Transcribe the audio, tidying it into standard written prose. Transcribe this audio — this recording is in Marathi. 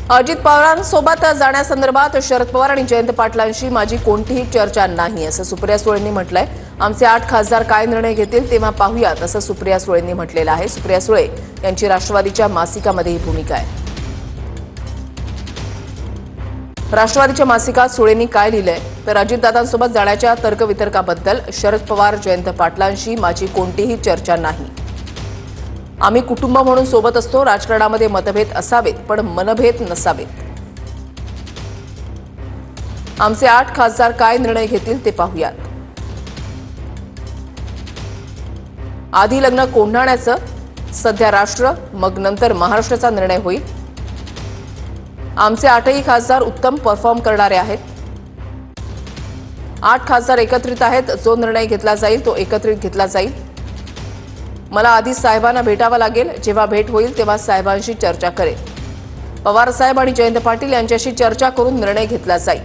अजित पवारांसोबत जाण्यासंदर्भात शरद पवार आणि जयंत पाटलांशी माझी कोणतीही चर्चा नाही असं सुप्रिया सुळेंनी म्हटलंय। आमचे 8 खासदार काय निर्णय घेतील तेव्हा पाहूयात असं सुप्रिया सुळेंनी म्हटलेलं आहे। सुप्रिया सुळे यांची राष्ट्रवादीच्या मासिकामध्ये ही भूमिका आहे। राष्ट्रवादीच्या मासिकात सुळेंनी काय लिहिलंय तर अजितदादांसोबत जाण्याच्या तर्कवितर्काबद्दल शरद पवार जयंत पाटलांशी माझी कोणतीही चर्चा नाही। आम्ही कुटुंब म्हणून सोबत असतो। राजकारणामध्ये मतभेद असावेत पण मनभेद नसावेत। आमचे 8 खासदार काय निर्णय घेतील ते पाहूयात। आधी लग्न कोंढाण्याचं सध्या राष्ट्र मग नंतर महाराष्ट्राचा निर्णय होईल। आमचे 8ही खासदार उत्तम परफॉर्म करणारे आहेत। 8 खासदार एकत्रित आहेत। जो निर्णय घेतला जाईल तो एकत्रित घेतला जाईल। मला आधी साहेबांना भेटावं लागेल। जेव्हा भेट होईल तेव्हा साहेबांशी चर्चा करेल। पवार साहेब आणि जयंत पाटील यांच्याशी चर्चा करून निर्णय घेतला जाईल।